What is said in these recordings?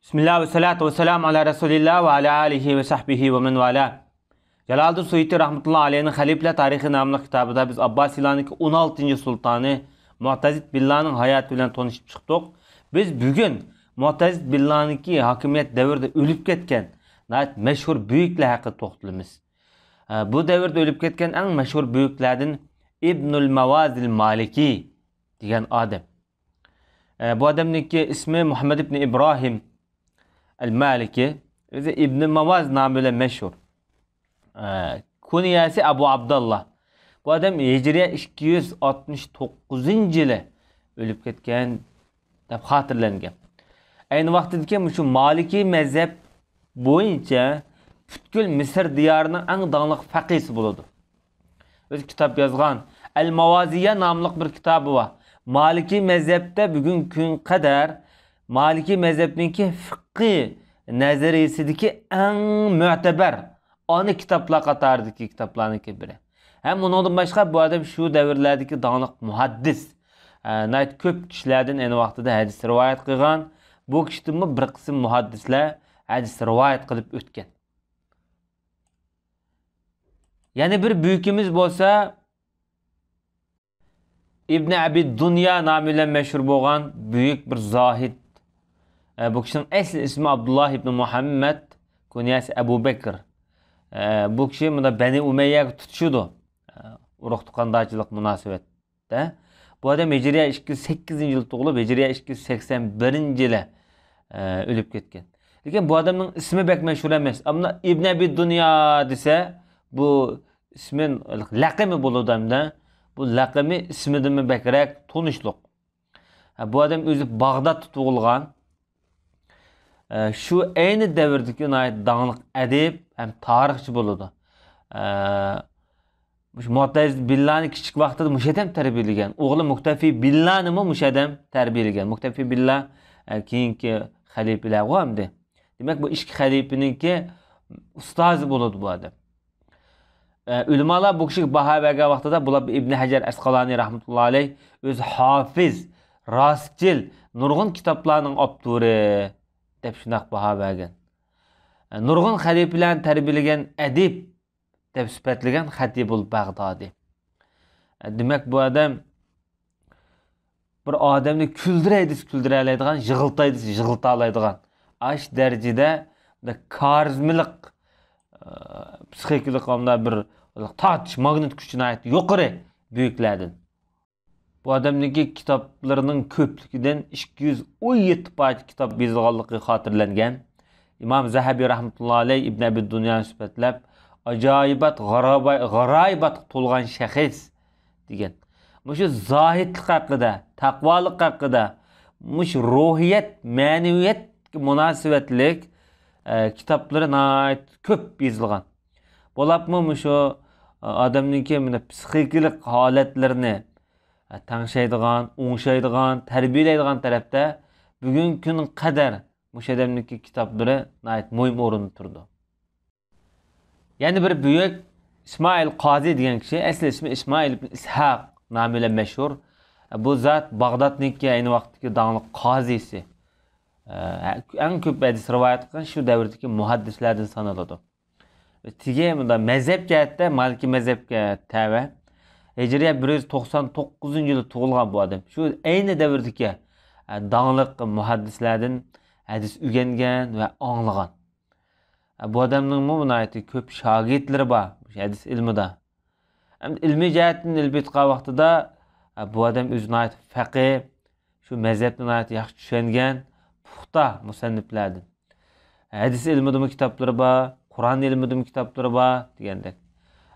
Bismillah ve salatu ve selamu ala Resulillah ve ala alihi ve sahbihi ve men vala. Jalaldin Suyuti rahmetullahi aleyhinin Halifler Tarihi namlı kitabında biz Abbasilarning 16. sultanı Mu'tazid Billah'ın hayatı bilen tanışıp çıktık. Biz bugün Mu'tazid Billah'nınki hakimiyet devirde ölüp ketken meşhur büyükler hakkında toxtalamiz. Bu devirde ölüp ketken en meşhur büyüklerden İbnül Mavazil Maliki degan adam. Bu adamninki ismi Muhammed ibn İbrahim el-Maliki. İbn Mavaz namıyla meşhur. Kunyası Abu Abdullah. Bu adam Hicriye 269 yılı ölüp ketken deb hatırlangan. Aynı vaqtdagi şu Maliki mezhep boyunca butkul Misr diyarının en dağınlıq faqihsi buludu. Öz kitap yazgan El-Mavaziye namlıq bir kitabı var. Maliki mezhepte bugün gün kadar Maliki mezhepninki fıkhi nazariyesideki en müteber ani kitaplar qatarındaki kitaplarınki biri. Hem ondan başka bu adam şu devirlerdeki dağınıq muhaddis. Köp kişilerden en vaqtida hadis rivayet qilgan. Bu kişinin bir qism muhaddisler hadis rivayet qilib o'tgan. Yani bir büyükümüz bolsa İbn Abi Dunya namıyla meşhur boğan büyük bir zahid. Bu kişinin asli ismi Abdullah ibn Muhammed, kunyası Ebu Bekir. Bu kişi bunda Beni Umeyye tutuşudu. Urug tuqandacılık münasebette. Bu adam Hicriye 208 yıl doğulup Hicriye 281 yılı ölüp ketken. Lekin bu adamın ismi pek meşhur emas. Ama İbn Abi Dunya dese bu ismin laqami buludu hamda. Bu laqami ismidan bekrak tunuşluq. Bu adam özü Bağdat tug'ilgan. Şu aynı devirdeki dağınıq edip hem tarihçi buludu. Mu'tazid Billah'ni kichik vaqtida mushadam tarbiyalagan. O'g'li Muktafi Billah'ni mushadam tarbiyalagan. Muktafi Billah keyingi xalifalar hamdi. Demak bu ikki xalifaninki ustozi bo'ladi bu adam. Ulamalar bu kishiga baho bergan vaqtida bular İbn Hajar Asqalani rahmatullohi alayh o'zi hofiz, rostchil, nurg'un kitoblarning avtori deb shunaq baho bergan. Nurg'un xalifalarni tarbiyalagan adib deb sifatlagan Xatibul Bag'dodi. Demak bu adam bir odamni kuldira oladigan, yig'ilta oladigan ash darajada karizmalik psixikalik bir touch magnet kuchuna ait yuqori büyüklerden. Bu adamniki kitaplarının köpliginden 217 payet kitap bezganligi xotirlangan. İmam Zahabi rahmetullahi alayh İbn Abi Dunya'ni sifatlab ajoyibat g'aroybat to'lgan shaxs degan. Mushu zohidlik haqida, taqvolik haqida, mush ruhiyat, ma'naviyat munosabatlik kitapları köp yozilgan. Bo'lapmi mushu odamningki mana psixikalik holatlarini tanishadigan, o'ngshaydigan, tarbiyalaydigan tarafda bugungi kun qadar mush odamningki kitoblari muhim o'rinda turdi. Yani bir büyük İsmail Qazi degan kishi, asli ismi İsmail ibn Ishaq namıyla meşhur. Bu zat Bağdatningki aynı vaqtdagi dağınıq qazisi. En köp hadis rivayet qilgan şu devirdeki muhaddislerden sanıldı. Tige bunda mezhep cihette Maliki mezhepke tava. Hicriye 199 yılı tug'ilgan bu adam. Şu aynı devirdeki dağınıq muhaddislerden hadis öğrengen ve anlagan. Bu adamның buna köp şagirdleri var hadis ilmida. İlmi cihetten ilbetqa vaqtida bu adam özüne faqih, şu mezhepten yaxshi tushungan puxta musanniflardan. Hadis ilmida kitapları var, Kur'an ilmida kitapları var degandek.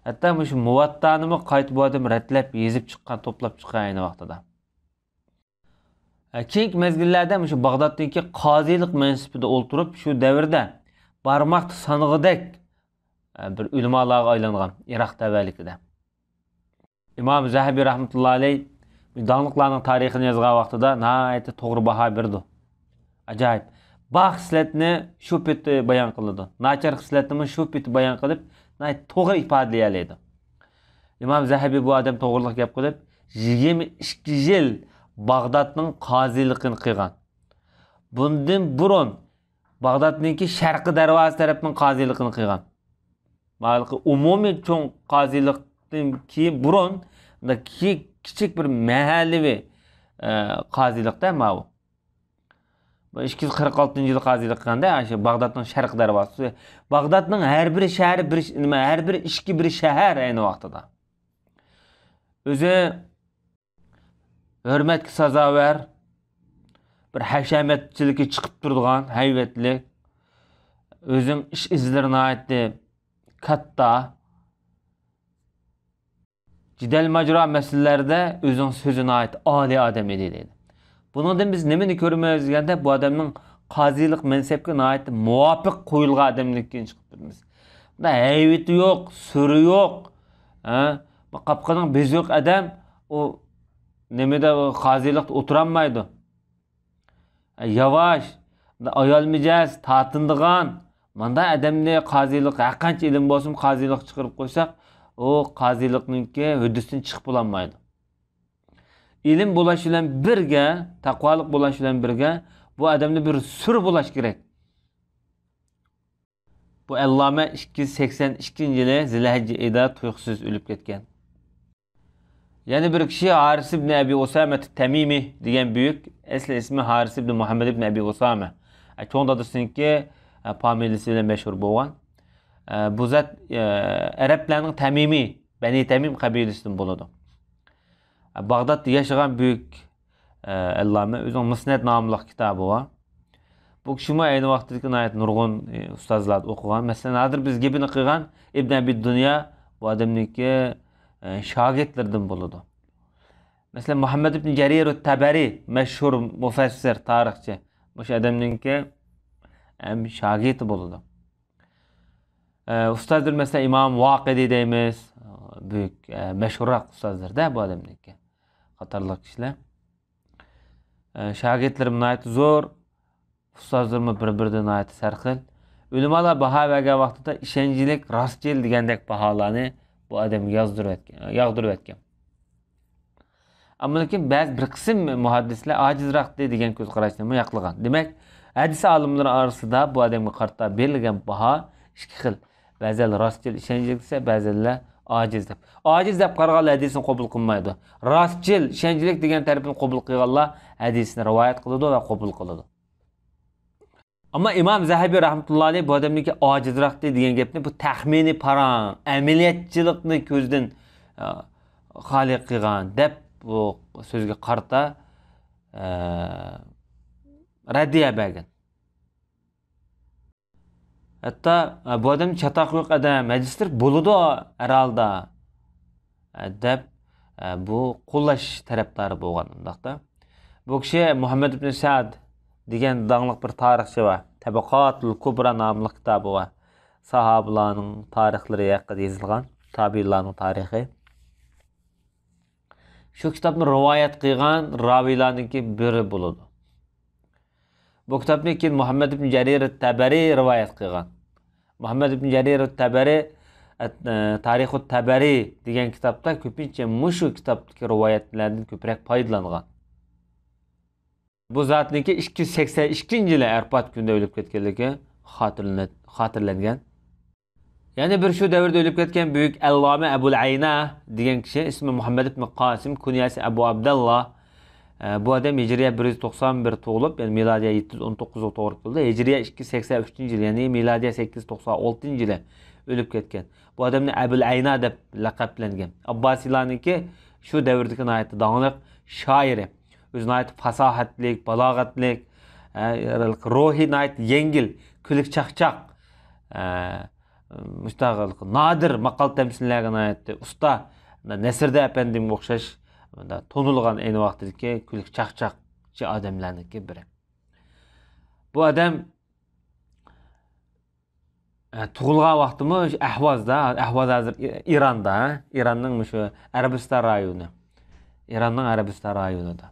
Hatta şu Muvatta'ni qayt bu adam ratlab yezib chiqqan, to'plab chiqqan ayni vaqtida. Keyingi mezgillarda şu Bag'dodniki qozilik mansibida o'ltirib şu davrda barmaq sanıgıdek bir ulamalarga aylangan Iroq tavallikida. İmam Zahabi rahmetullahi alayh dağınıqlarning tarixini yozgan vaqtida nihoyatda to'g'ri baho berdi. Ajoyib. Baq xislatni shu peti bayon qildi. Nachar xislatni shu peti bayon qilib, to'g'ri ifodalay oladi. İmam Zahabi bu odam to'g'riliq gap qilib 22 yil Bag'dodning qoziligini qilgan. Bundan burun Bag'dodniki Sharqi darvoza tarafning qoziligini qilgan. Maliki umumiy cho'ng qozilikdan keyin burun kichik bir mahalliy qozilikda bu. 246-yil qozilik qilganda o'sha Bag'dodning Sharq darvozasi. Bag'dodning har bir shahri har bir ishki bir shahar ayni vaqtida. O'zi hurmatga sazovor bir hashamatchilikka chiqib turadigan hayvatli o'zing ish izlarini aytdi katta jidal majro masalalarda o'zing so'zini ayt oliy odam edi dedi. Bundan biz nimani ko'rmaymiz deganda bu odamning qozilik mansabga ayt muvofiq qo'yilgan odamlikdan chiqib turibmiz. Bunda haybati yo'q, suri yo'q, bu qapqaning bezi yo'q odam o nimada qozilikda o'tirolmaydi. Yavaş, ayol mijaz, tatindigan, manda adamni qozilik qancha ilm bo'lsin qozilik chiqarib qo'ysak, o qozilikningki hududdan chiqib bo'lmaydi. İlim bulaş bilan birga, taqvolik bulaş bilan birga bu odamda bir sur bulash kerak. Bu Alloma 282-yili Zilhijja oyida tuyuqsiz o'lib ketgan. Yani bir kishi Haris ibn Abi Usama Tamimi degan büyük, asli ismi Haris ibn Muhammad ibn Abi Usama. Çoğun dadısınki familiyasi bilan mashhur bo'lgan. Bu zat Arablarning Tamimi, Bani Tamim qabilasidan bo'ladi. Bag'dodda yashagan büyük Alloma o'zining Musnad nomli kitobi bor. Bu kishimi ayni vaqtdagi nurg'un ustozlar o'qigan. Masalan, hozir biz gapini qilgan Ibn Abi Dunya bu odamniki shogirdlardan bo'ladi. Mesela Muhammad ibn Jarir at-Tabari mashhur mufassir, tarixchi. Bu odamningki shogirdi bo'ladi. Ustozlar mesela İmam Vaqidi deymiz, büyük mashhurroq ustozlarda bu odamniki. Qatorliq kishilar. Shogirdlarim nihoyat zo'r, ustozlarimiz bir-biridan nihoyat sarxil. Ulamolar baho bergan vaqtida ishonchlik, rostchil degandek baholarni bu odamga yog'dirib o'tgan. Ammo lekin ba'zi bir qism muhaddislar ojizroq degan ko'z qarashni yoqlagan. Demak, hadis olimlari orasida bu odamga qarata berilgan baho ikki xil. Ba'zilar rostchil ishonchli desa, ba'zilar ojiz deb. Ojiz deb qaragan hadisni qabul qilmaydi. Rostchil ishonchli degan tarafini qabul qilganlar hadisni rivoyat qiladi va qabul qiladi. Ama İmam Zahabi rahmetullohi alayhi bu odamniki ojizroq degan gapni bu taxminiy parang, amaliyotchilikni ko'zdan xoli qilgan deb bu so'zga qarata raddiya bergan. Hatta bu odam chatoq yo'q odam, magistr bo'ladi herhalde deb bu qo'llash tarafdori bo'lgan undaqda. Bu kishi Muhammad ibn Sa'd degan dаңlıq bir tarixchi var. Tabaqatul Kubra nomli kitobi var. Sahabalarning tarixlari haqida yozilgan, tabiinlarning tarixi. Shu kitobni rivoyat qilgan raviylarningki biri bo'ladi. Bu kitobni keyin Muhammad ibn Jarir at-Tabari rivoyat qilgan. Muhammad ibn Jarir at-Tabari Tarix at-Tabari degan kitobda ko'pincha mushu kitobdagi rivoyatlardan ko'proq foydalangan. Bu zatniki 282-yili Arpad kunida o'lib ketganligi xotirlangan. Yani bir şu davrda o'lib ketgan büyük Alloma Abul Ayna degan kishi, ismi Muhammad ibn Qasim, kunyasi Abu Abdullah. Bu adam Hijriya 191 tug'ilib, yani miladiya 719 to'g'ri keldi. Hijriya 283-yil, yani miladiya 896-yili o'lib ketgan. Bu odamni Abul Ayna deb laqablangan. Abbasiylarniki shu davrdagi nihoyat dаңlıq shoiri. O'zini aytib fasohatlik, balog'atlik, ruhi nihoyat yengil, kulik chaqchaq, mustaqil, nadir maqol tamsillarga aytdi. Usta Nasrda efendimga o'xshash tonilgan ayni vaqtdagi kulik chaqchaqchi odamlarniki biri. Bu odam tug'ilgan vaqtimi Ahvozda, Ahvoz hozir Ironda, Ironning shu Arabiston rayoni. Ironning Arabiston rayonida.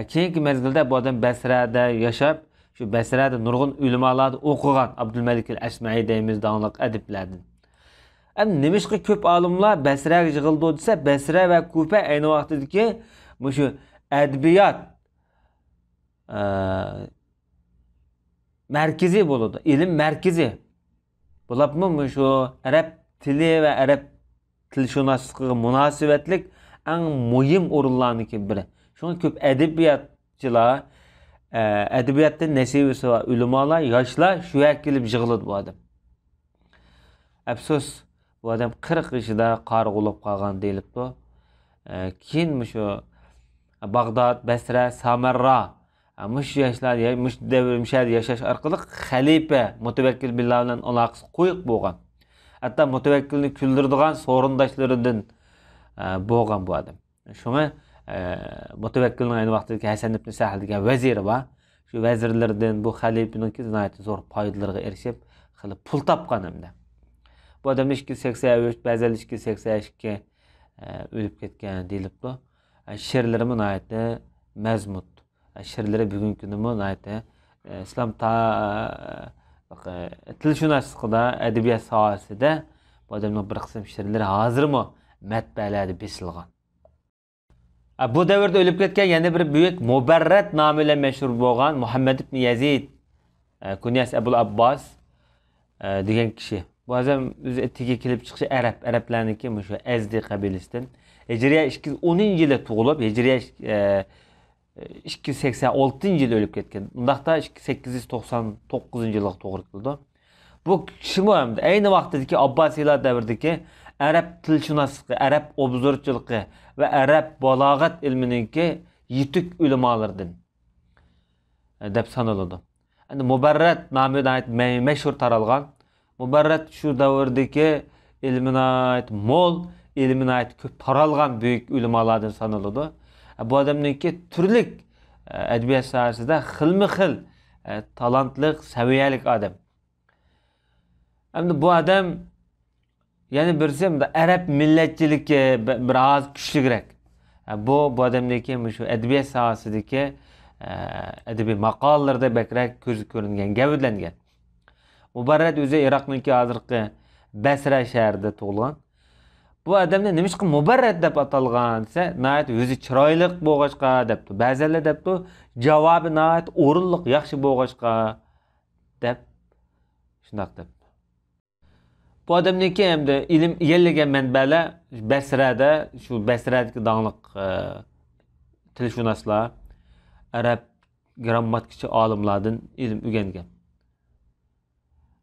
Keyingi mezgilda bu odam Basrada yashab, shu Basrada nurg'un ulamolarni o'qigan Abdulmalik al-Asma'i deymiz dаңlıq adiblardan. Nimishqa ko'p olimlar Basraga yig'ildi desa, Basra va Kufa ayni vaqtdagi shu adabiyot merkezi bo'ladi, ilm merkezi. Bo'lapmi shu arab tili va arab tilshunosligiga munosabatlik eng muhim o'rinlarniki biri. Shunga ko'p adabiyotchilar, adabiyotda nasibasi va ulamolar, yoshlar shu yerga kelib yig'iladi bu odam. Afsus, bu odam 40 yoshida qori bo'lib qolgan deyilibdi. Keyin shu Bag'dod, Basra, Samarra mush yoshlar, mush davr yashash orqali xalifa mutawakkil billah bilan aloqasi qo'yiq bo'lgan. Hatto mutawakkilni kuldiradigan so'rindoshlaridan bo'lgan bu odam. Shunga mutawakkilning ayni vaqtdagi Hasan ibn Sahl degan vaziri bor. Shu vazirlardan bu xalifaning nihoyatda zo'r foydalarga erishib, qilib pul topgan hamda. Bu odam 283, ba'zan 282 o'lib ketgan deyilibdi. She'rlari nihoyatda mazmut. She'rlari bugungi kunda nihoyatda islom tilshunosligida, adabiyot sohasida bu odamning bir qism she'rlari hozirmi matbaalarda besilgan. Bu davrda o'lib ketgan yana bir buyuk Mubarrat nomi bilan mashhur bo'lgan Muhammad ibn Yazid, kunyasi Abul Abbos degan kishi. Bu odam o'zi etiga kelib chiqishi arablarniki shu Azdi qabilasidan. Hijriya 210-yili tug'ilib, Hijriya 286-yilda o'lib ketgan. Undaqda 899-yilga to'g'ri keldi. Bu kishi hamda ayni vaqtdagi Abbosiylar davridagi arab tilshunosligi, arab obzorchiligi va arab balog'at ilminingki yetuk ulamolardan deb sanaladi. Endi Mubarrat nomi bilan mashhur taralgan. Mubarrat shu davrdagi ilminayt mo'l, ilminayt ko'p taralgan buyuk ulamolardan sanaladi. Bu odamningki turli adabiyot sohasida xilma-xil talantli, saviyalik odam. Endi bu odam yani birisi arab millatchiligi biroz kuchliroq. Bu odamniki shu adabiyot sohasidagi adabiy maqolalarda bakrak ko'zi ko'ringan, gavdlangan. Mubarrat o'zi Iroqniki hozirgi Basra shahrida tug'ilgan. Bu odamni nima uchun Mubarrat deb atalgan desa, nihoyat o'zi chiroyli bo'lg'achqa debdi. Ba'zilar debdi, javobi nihoyat o'rinli, yaxshi bo'lg'achqa deb shunday deb. Bu odamniki hamda ilm egallagan manbalar Basrada, shu Basradagi donglik tilshunoslar, arab grammatikchi olimlardan ilm o'rgangan.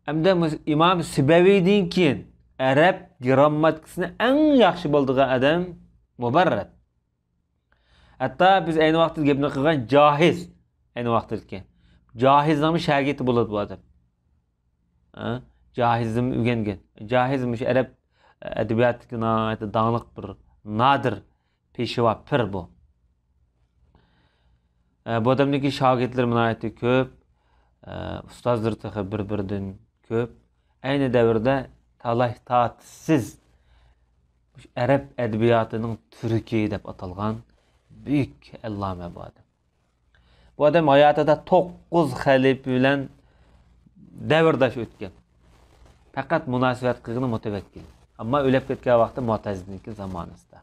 Hamda Imom Sibaviydan keyin arab grammatikasini eng yaxshi bildigan odam Mubarrat. Hatto biz ayni vaqtda gapni qilgan Johiz, ayni vaqtdagi Johizning shogirdi bo'ladi bu odam. Johizm o'rgangan. Johizm shu arab adabiyotida donglik bir nadir peshvo pir bu. Bu odamniki shogirdlari nihoyatda ko'p, ustozlar bir-biridan ko'p. Ayni davrda talay-tatsiz arab adabiyotining turki deb atalgan büyük allama bu odam. Bu odam hayotida 9 xalifa bilan davrdash o'tgan. Faqat munosabat qilgani mutawakkil. Ammo o'lib ketgan vaqtda Mu'tazilniki zamonasida.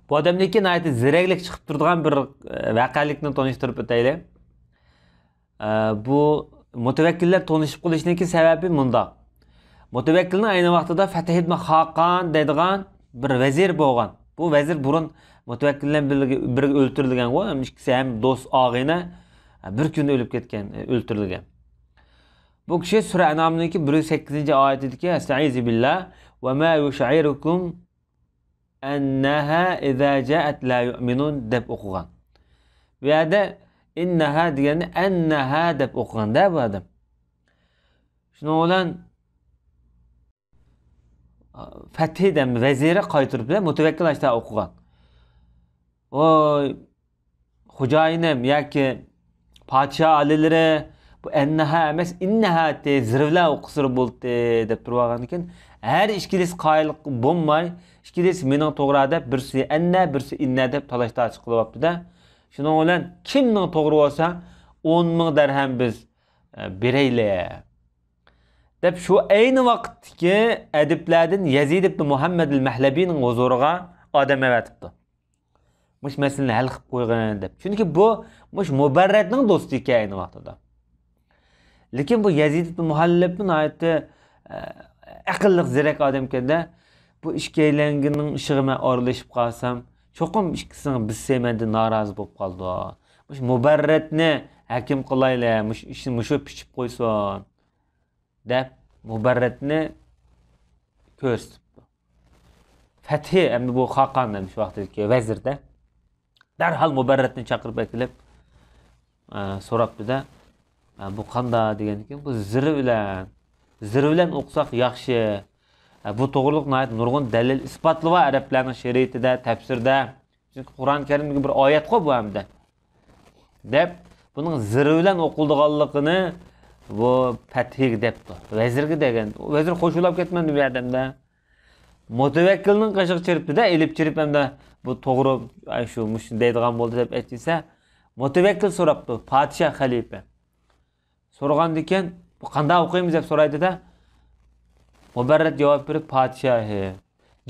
Bu odamniki nihoyat ziraklik chiqib turadigan bir voqelikni tanishtirib o'taylik. Bu mutawakkillar tanishib qolishniki sababi bunda. Mutawakkilning ayni vaqtida Fatih ibn Xaqon deydigan bir vazir bo'lgan. Bu vazir burun mutawakkillar birga o'ltirilgan, ham ikkisi ham do'st og'ayni bir kunda o'lib ketgan, o'ltirilgan. Bu kishi Sura An'amniki 108-oyatidagi Estaizu billah va ma yush'irukum annaha idza ja'at la yu'minun deb o'qigan. Bu yerda innaha degani annaha deb o'qiganda bu odam. Shuning bilan Fathidam vaziri qaytirib mutawakkil ashta o'qigan. Voy xo'jayinim yoki podsho alilari bu ennaha emas innaha te zirvla o'qisir bo'ldi deb turgan ekan. Har ikkilis qoyillik bo'lmay, ikkilis mening to'g'ri deb birsi enna, birsi inna deb talashda chiqib Şunun bilan kimning to'g'ri bo'lsa 10 ming dirham biz beraylik deb shu ayni vaqtdagi adiblardan Yazid ibn Muhammad al-Mahlabining huzuriga odam avatibdi. mush masalani hal qilib qo'ygan deb. Chunki bu mush Mubarratning do'sti ekan ayni vaqtida. Lekin bu Yazid ibn Muhallabning aytdi aqlli zirak odam ekanda, bu ishga aylanganning ishig'i men aralashib qolsam, cho'qim ikkisini bilsayman-da norozi bo'lib qoldi. Mush Mubarratni hakim qilayli, mush ishni mushu pichib qo'ysin deb Mubarratni ko'rsatdi. Fathi endi bu Xoqondan shu vaqtdagi vazirda darhol Mubarratni chaqirib kelib so'rabdi-da, bu qanday degan ekan, bu ziri bilan o'qisak yaxshi. Bu to'g'riliq nurg'un dalil isbotli va arablarning shariatida, tafsirda, chunki Qur'on Karimdagi bir oyat qo'y bu hamda. Deb buning ziri bilan o'qildiganligini bu Fathig debdi. Vazirga degan. Vazir qo'shilib ketmadi bu odamda. Mutawakkilning qashiq chiribdi-da, elib chirib hamda bu to'g'ri shu mushun deydigan bo'ldi deb aytsa, Mutawakkil so'rabdi, podshoh xalifa. So'ragandan keyin bu qanday o'qiymiz deb so'raydi-da, Mubarrat javob berib, podshohi,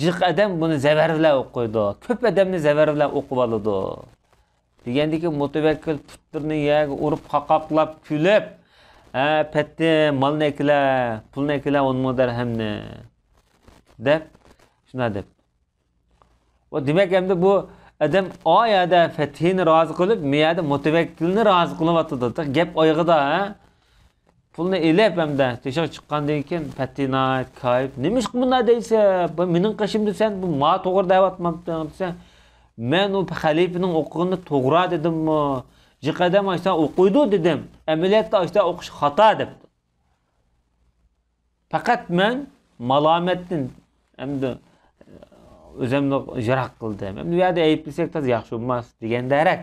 jiq adam buni zavar bilan o'qiydi, ko'p odamni zavar bilan o'qib oladi. Degandiki Mutawakkil puttirni yaga urib qaqoqlab kulib, "Patti molni ekla, pulni ekla 10 dirhamni" deb shuna deb. O demak endi bu adam oyada Fathini rozi qilib, miyada Mutawakkilni rozi qilyapti. Gap oyog'ida, pulni elib hamda teshik chiqqandan keyin Fatina kayib, "Nimish bunday deysa, bu mening qishimda sen bu ma to'g'ri deyapmabsan" desa, "Men u xalifaning o'qig'ini to'g'ri dedim-mi? Jiqadam ashta o'qiydi dedim. Amaliyotda ashta o'qish xato" debdi. Faqat men malomatdan endi o'zimni jiroq qildim. Endi bu yerda ayblsak tez yaxshi bo'lmas degandarak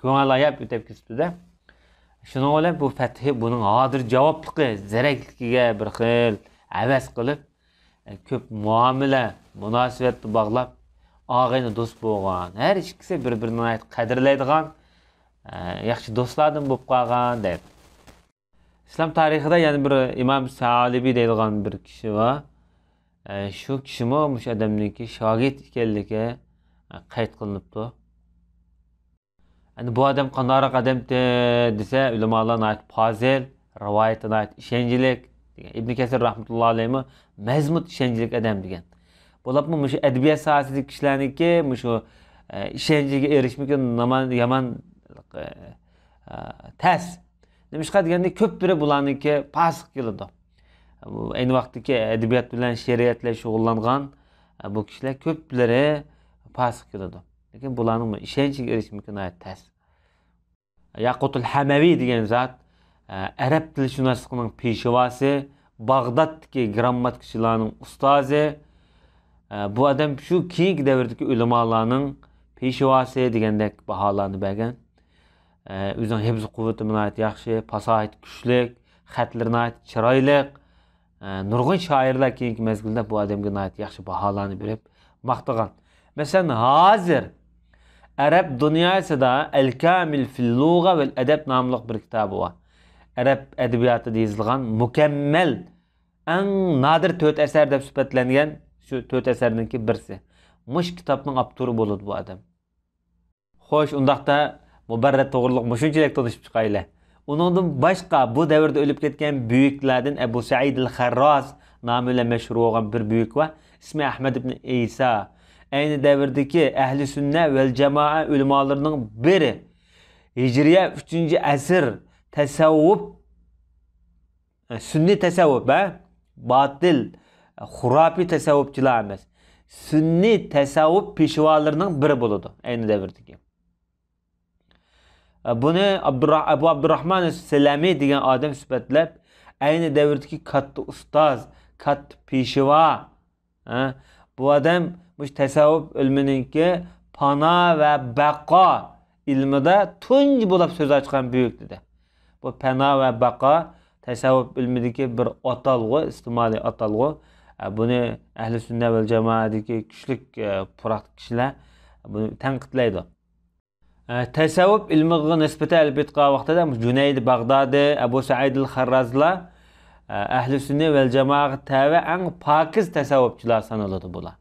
ko'ngil ayab o'tib ketdi-da. Shuni olib bu Fathi buning hozir javobligi, zirakligiga bir xil havas qilib, ko'p muomala, munosabatni bog'lab, og'ayni do'st bo'lgan. Har ikkisi bir-birini qadrlaydigan, yaxshi do'stlardan bo'lib qolgan deb. Islom tarixida yana bir Imom Sa'libi deydigan bir kishi bor. Shu kishimi mush odamniki shogird ekanligi qayd qilinibdi. Endi bu odam qandoq odamdi desa, ulamolar aytib fozil, rivoyatida aytib ishonchlik degan. Ibn Kasir rahmatullohi alayhi mazmut ishonchlik odam degan. Bo'libmi mush adabiyot sohasidagi kishilarniki mush ishonchiga erishmagan yomon tas. Nimishqa deganda ko'plari bularniki pasiq keladi. Bu ayni vaqtdagi adabiyot bilan shariatlar shug'ullangan bu kishilar ko'plari pasiq keladi. Lekin bularning ishonchiga erishmagan tas. Yaqutul Hamaviy degan zot arab tilshunosligining peshvosi, Bag'doddagi grammatikchilarning ustozi. Bu odam shu keyingi davrdagi ulamolarning peshvosi degandek baholarni bergan. O'zining hifz quvvati bilan yaxshi, fasohat kuchli, xatlarni chiroyli. Nurg'un shoirlar keyingi mezgilda bu odamga yaxshi baholarni berib maqtagan. Masalan, hozir Arab dunyosida Al-Kamil fil Lugha vel Adab nomli bir kitobi bor. Arab adabiyotida yozilgan mukammal, eng nadir 4 asar deb sifatlangan shu 4 asarninki birsi. Mush kitobning avtori bo'ladi bu odam. Xo'sh, undaqda Mubarrat to'g'riliq mushunchalik tanishib chiqaylar. Uningdan boshqa bu davrda o'lib ketgan buyuklardan Abu Sa'id al-Kharraz nomi bilan mashhur bo'lgan bir buyuk va ismi Ahmad ibn Isa. Aynı davrdagi ahli sunna vel jamoa ulamolarining biri. Hijriya 3-asr tasavvuf, sunniy tasavvuf batil, xurafiy tasavvufchilar emas. Sunniy tasavvuf peshvolarining biri bo'ladi ayni davrdagi. Buni Abu Abdurrahman as-Salami degan odam sifatlab, ayni davrdagi katta ustoz, katta peshvo. Bu odam mush tasavvuf ilmininki pana va baqo ilmida tunji bo'lib so'z ochgan buyuk dedi. Bu pana va baqo tasavvuf ilmidagi bir atalg'u, istimoliy atalg'u. Buni ahli sunna va jamoadagi kuchli praktik kishilar buni tanqidlaydi. Tasavvuf ilmiga nisbatan albatta vaqtida Junayd Bag'dodi, Abu Sa'id al-Kharrazlar ahli sunna va jamoaga tabi eng pokiz tasavvufchilar sanaladi bular.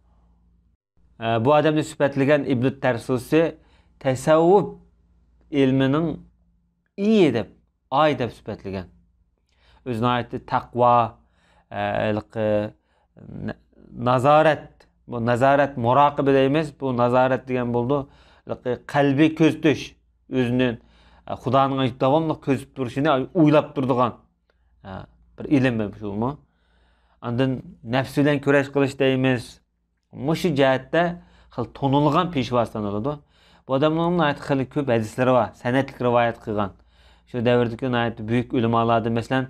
Bu adamni sifatlagan Ibn Tarsusi tasavvuf ilmining iyi deb, ay deb sifatlagan. O'zini aytdi taqvo, nazorat, bu nazorat muroqaba deymiz. Bu nazorat degan bo'ldi, qalbiy ko'z tutish, o'zining Xudoning davomli ko'z turishini o'ylab turadigan bir ilm shumi. Ondan nafs bilan kurash qilish deymiz. Mushu jihatda tonilgan peshvo sanaladi. Bu odamning aytgan ko'p hadislari bor, sanatlik rivoyat qilgan. Shu davrdagi buyuk ulamolardan masalan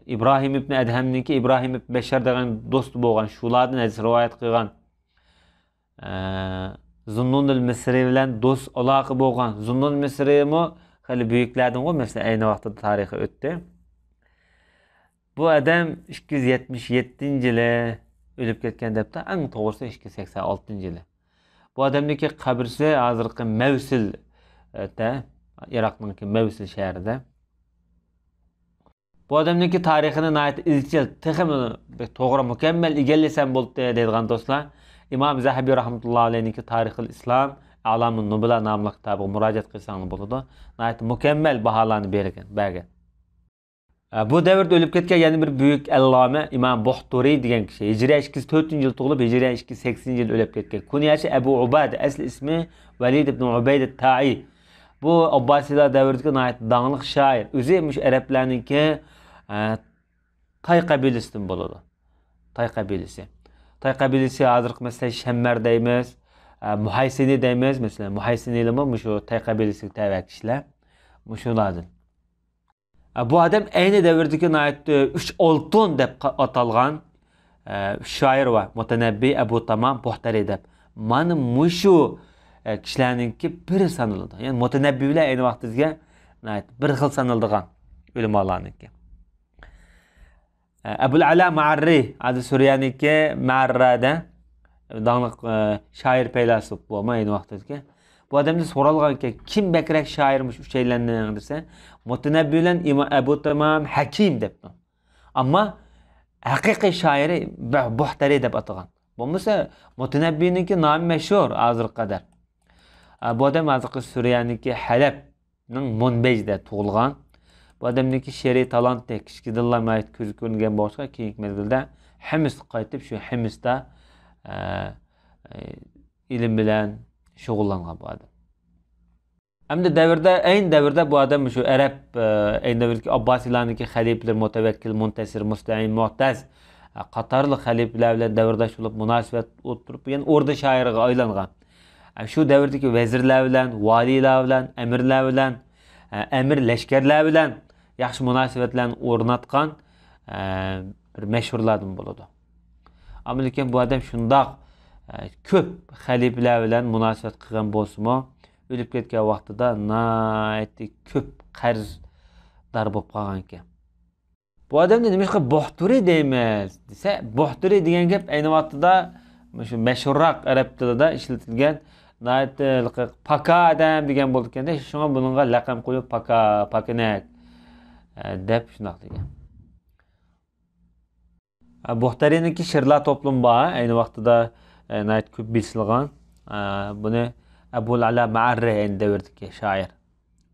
İbrahim ibn Adhamniki İbrahim ibn Beşar degan do'st bo'lgan, shulardan hadis rivoyat qilgan. Zunnun al-Misri bilan do'st aloqa bo'lgan. Zunnun al-Misri mo hali buyuklardan o mesela ayni vaqtda tarixi o'tdi. Bu adam 277-yili o'lib ketgan debdi, eng to'g'risi 286-yili. Bu adamniki qabrisi hozirgi Mavsilda, Iroqning Mavsil shahrida. Bu adamniki tarixini nəhayət izchil, texmi to'g'ri mukammal egallasam bo'ldi deydigan do'stlar. İmam Zahabi rahmetullohi alayhiniki Tarixul İslam, A'lamun Nubala nomli kitobiga murojaat qilsangiz bo'ladi. Nəhayət mukammal baholarni bergan. Bu davrda o'lib ketgan yana bir buyuk alloma İmam Buxturiy degan kishi Hijriy 204-yil tug'ilib, Hijriy 280-yil o'lib ketgan. Kunyasi Abu Ubad, asl ismi Valid ibn Ubayd at-Ta'i. Bu Abbasiylar davridagi nəhayət danglik shoir. O'zi mush arablarniki Tay qabilasidan bo'ladi. Tay qabilasi. Tay qabilasi hozirgi mesela Shammar deymiz, Muhaysini deymiz. Mesela Muhaysinilar shu Tay qabilasiga tava kishilar. Mushulardan. Bu adam ayni davrdagi 3 oltin deb atalgan shoir va mutanabbi Abu Tamam Buxtari deb. Mana mushu kishilarningki bir sanaladi. Ya'ni mutanabbilar ayni vaqtizga bir xil sanaladigan ulamolarniki. Abul Ala Ma'arri adı Suriyaniki Ma'arrada danglik shoir faylasuf bu ayni vaqtizga. Bu adamdan so'ralganki kim bakrak shoirmish uchaylarni desa, Mutanabbi bilan Abu Tamam Hakim debdi. Ammo haqiqiy shoiri Buxtari deb atagan. Bo'lmasa Mutanabbiniki nomi mashhur hozir qadar. Bu odam hozirgi Suriyaniki Halabning Munbejda tug'ilgan. Bu adamniki she'riy talanti, kichkidillar mayt ko'z ko'rgan boshqa keyingi mezgilda Hims qaytib shu Himsda ilm bilan shug'ullangan bu adam. Hamda ayni davrda bu adam shu Arab ayni davrdagi Abbasiylarniki xalifalar Mutawakkil, Muntasir, Musta'in, Mu'taz qatorli xalifalar bilan davrdosh bo'lib munosabat o'tirib, yana o'rda shoiriga aylangan. Shu davrdagi vazirlar bilan, valiylar bilan, amirlar bilan, amir lashkarlar bilan yaxshi munosabatlarni o'rnatgan bir mashhurlardan bo'ladi. Ammo lekin bu adam shundoq ko'p xalifalar bilan munosabat qilgan bo'lsa-mu, o'lib ketgan vaqtida nayt ko'p qarzdor bo'lib qolgan ekan. Bu odamni nimashqa Buxturiy deymiz desa, Buxturiy degan gap ayni vaqtida shu mashhurroq arab tilida ishlatilgan nayt paka adam degan bo'ldi ekanda, shunga buningga laqab qo'yib pakinak deb shunaq degan. Buxtariyninki she'rlar to'plami bor, ayni vaqtida nayt ko'p bilingan. Buni Abul Ala Ma'arri ayni davrdagi shoir.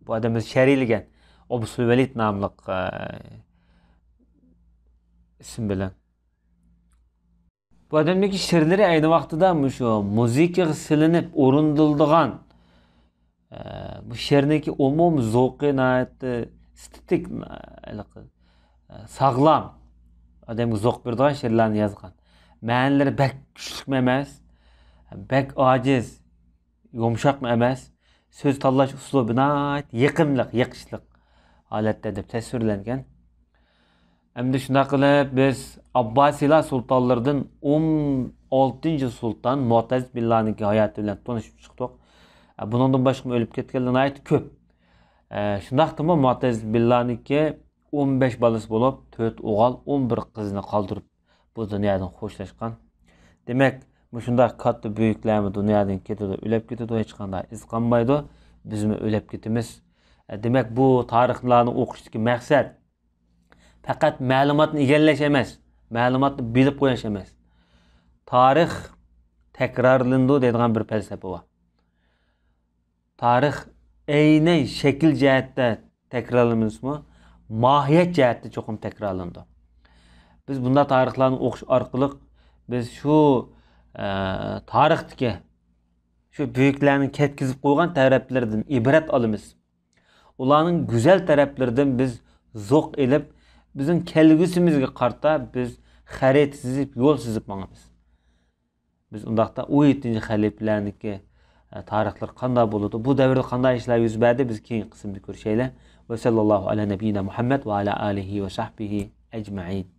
Bu odam she'riyligan Obsul Valid nomli ism bilan. Bu adamdagi she'rlari ayni vaqtida shu muzikaga silinib o'rindildigan bu she'rniki umumiy zavqi estetik sog'lom odamga zavq beradigan she'rlarni yozgan. Ma'nilari bak kuchli emas, bak ojiz, yumshoq emas, so'z tanlash uslubi yiqimliq, yiqishliq holatda deb tasvirlangan. Hamda shunday qilib biz Abbasiylar sultonlaridan 16-sulton Mu'taz billahning hayoti bilan tanishib chiqdik. Bundan boshqa o'lib ketganlar ko'p. Shundaqmi Mu'taz billahniki 15 balasi bo'lib, 4 o'g'il, 11 qizni qoldirib bu dunyodan xo'shlashgan. Demak, shunday katta buyuklarni dunyodan ketadi, o'lib ketadi, hech qanday iz qolmaydi. Bizmi o'lib ketamiz. Demak, bu tarixlarni o'qishdagi maqsad faqat ma'lumotni egallash emas, ma'lumotni bilib qo'yish emas. Tarix tekrarlandı deydigan bir felsefe var. Tarix aynen şekil cihette tekrarlanmısmı? Mahiyet cihette çokum tekrarlandı. Biz bunda tarixlarni o'qish orqali biz şu tarixdagi şu büyüklerini ketkizib qo'ygan taraflardan ibret alamiz. Ularning güzel taraflardan biz zoq elib, bizim kelgusimizga qarta biz xarit sizib, yo'l sizib mangamiz. Biz undaqda o 7-ci xəliflərniki tarixlar qanday bo'ladi, bu davrda qanday ishlar yuz berdi, biz keyin qismda ko'rishaylik. Va sallallohu ala nabiyina Muhammad va ala alihi va sahbihi ecmaîn.